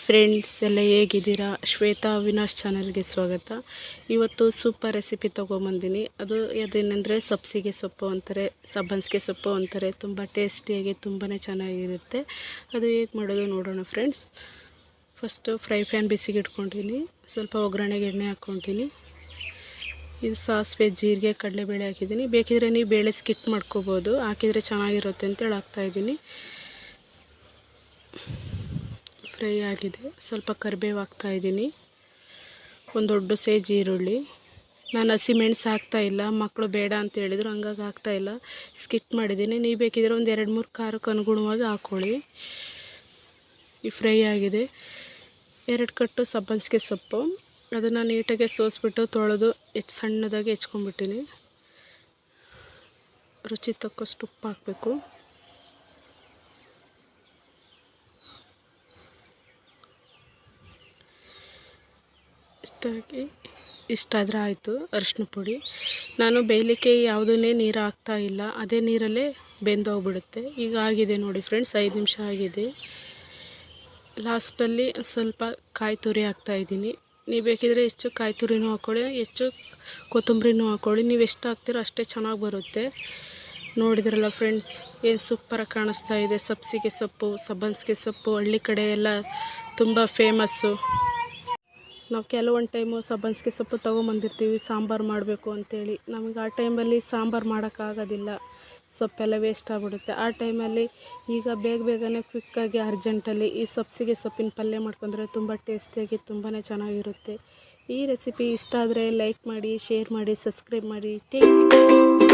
Friends, ಎಲ್ಲ ಹೇಗಿದ್ದೀರಾ? ಶ್ವೇತಾ ಅವಿನಾಶ್ ಚಾನಲ್ಗೆ ಸ್ವಾಗತ. ಇವತ್ತು ಸೂಪರ್ ರೆಸಿಪಿ ತೊಗೊಂಬಂದಿನಿ. ಅದೇನೆಂದರೆ ಸಬ್ಸಿಗೆ ಸೊಪ್ಪು ಅಂತಾರೆ, ಸಬ್ಬಸಿಗೆ ಸೊಪ್ಪು ಅಂತಾರೆ. ತುಂಬ ಟೇಸ್ಟಿಯಾಗಿ ತುಂಬಾ ಚೆನ್ನಾಗಿರುತ್ತೆ. ಅದು ಹೇಗೆ ಮಾಡೋದು ನೋಡೋಣ ಫ್ರೆಂಡ್ಸ್. ಫಸ್ಟು ಫ್ರೈ ಪ್ಯಾನ್ ಬಿಸಿಗೆ ಇಟ್ಕೊಂಡಿನಿ. ಸ್ವಲ್ಪ ಒಗ್ಗರಣೆಗೆ ಎಣ್ಣೆ ಹಾಕ್ಕೊತೀನಿ. ಇದು ಸಾಸಿವೆ, ಜೀರಿಗೆ, ಕಡಲೆಬೇಳೆ ಹಾಕಿದ್ದೀನಿ. ಬೇಕಿದ್ರೆ ನೀವು ಬೇಳೆ ಸ್ಕಿಪ್ ಮಾಡ್ಕೋಬೋದು, ಹಾಕಿದರೆ ಚೆನ್ನಾಗಿರುತ್ತೆ ಅಂತೇಳಿ ಹಾಕ್ತಾಯಿದ್ದೀನಿ. ಫ್ರೈ ಆಗಿದೆ. ಸ್ವಲ್ಪ ಕರಿಬೇವು ಹಾಕ್ತಾಯಿದ್ದೀನಿ. ಒಂದು ದೊಡ್ಡ ಸೈಜ್ ಈರುಳ್ಳಿ. ನಾನು ಹಸಿಮೆಣಸು ಹಾಕ್ತಾಯಿಲ್ಲ, ಮಕ್ಕಳು ಬೇಡ ಅಂತ ಹೇಳಿದರು, ಹಂಗಾಗಿ ಹಾಕ್ತಾಯಿಲ್ಲ, ಸ್ಕಿಪ್ ಮಾಡಿದ್ದೀನಿ. ನೀವು ಬೇಕಿದ್ರೆ ಒಂದು 2-3 ಖಾರಕ್ಕೆ ಅನುಗುಣವಾಗಿ ಹಾಕ್ಕೊಳ್ಳಿ. ಈ ಫ್ರೈ ಆಗಿದೆ. 2 ಕಟ್ಟು ಸಬ್ಬಸಿಗೆ ಸೊಪ್ಪು, ಅದನ್ನು ನೀಟಾಗಿ ಸೋಸಿಬಿಟ್ಟು ತೊಳೆದು ಸಣ್ಣದಾಗಿ ಹೆಚ್ಕೊಂಡ್ಬಿಟ್ಟಿನಿ. ರುಚಿ ತಕ್ಕಷ್ಟು ಉಪ್ಪು ಹಾಕಬೇಕು. ಇಷ್ಟಾದರೆ ಆಯಿತು. ಅರಿಶಿನ ಪುಡಿ. ನಾನು ಬೇಯಲಿಕ್ಕೆ ಯಾವುದನ್ನೇ ನೀರು ಹಾಕ್ತಾ ಇಲ್ಲ, ಅದೇ ನೀರಲ್ಲೇ ಬೆಂದೋಗ್ಬಿಡುತ್ತೆ. ಈಗ ಆಗಿದೆ ನೋಡಿ ಫ್ರೆಂಡ್ಸ್, 5 ನಿಮಿಷ ಆಗಿದೆ. ಲಾಸ್ಟಲ್ಲಿ ಸ್ವಲ್ಪ ಕಾಯಿ ತುರಿ ಹಾಕ್ತಾಯಿದ್ದೀನಿ. ನೀವು ಬೇಕಿದ್ರೆ ಹೆಚ್ಚು ಕಾಯಿ ತುರಿನೂ ಹಾಕ್ಕೊಳ್ಳಿ, ಹೆಚ್ಚು ಕೊತ್ತಂಬರಿನೂ ಹಾಕ್ಕೊಳ್ಳಿ. ನೀವು ಎಷ್ಟು ಹಾಕ್ತೀರೋ ಅಷ್ಟೇ ಚೆನ್ನಾಗಿ ಬರುತ್ತೆ. ನೋಡಿದ್ರಲ್ಲ ಫ್ರೆಂಡ್ಸ್, ಏನು ಸೂಪರಾಗಿ ಕಾಣಿಸ್ತಾ ಇದೆ. ಸಬ್ಬಸಿಗೆ ಸೊಪ್ಪು, ಸಬ್ಬಸಿಗೆ ಸೊಪ್ಪು ಹಳ್ಳಿ ಕಡೆ ಎಲ್ಲ ತುಂಬ ಫೇಮಸ್ಸು. ನಾವು ಕೆಲವೊಂದು ಟೈಮು ಸಬ್ಬಸಿಗೆ ಸೊಪ್ಪು ತೊಗೊಂಬಂದಿರ್ತೀವಿ ಸಾಂಬಾರು ಮಾಡಬೇಕು ಅಂಥೇಳಿ. ನಮಗೆ ಆ ಟೈಮಲ್ಲಿ ಸಾಂಬಾರು ಮಾಡೋಕ್ಕಾಗೋದಿಲ್ಲ, ಸೊಪ್ಪೆಲ್ಲ ವೇಸ್ಟ್ ಆಗಿಬಿಡುತ್ತೆ. ಆ ಟೈಮಲ್ಲಿ ಈಗ ಬೇಗನೆ ಕ್ವಿಕ್ಕಾಗಿ ಅರ್ಜೆಂಟಲ್ಲಿ ಈ ಸಬ್ಬಸಿಗೆ ಸೊಪ್ಪಿನ ಪಲ್ಯ ಮಾಡ್ಕೊಂಡ್ರೆ ತುಂಬ ಟೇಸ್ಟಿಯಾಗಿ ತುಂಬಾ ಚೆನ್ನಾಗಿರುತ್ತೆ. ಈ ರೆಸಿಪಿ ಇಷ್ಟ ಆದರೆ ಲೈಕ್ ಮಾಡಿ, ಶೇರ್ ಮಾಡಿ, ಸಬ್ಸ್ಕ್ರೈಬ್ ಮಾಡಿ. Thank you.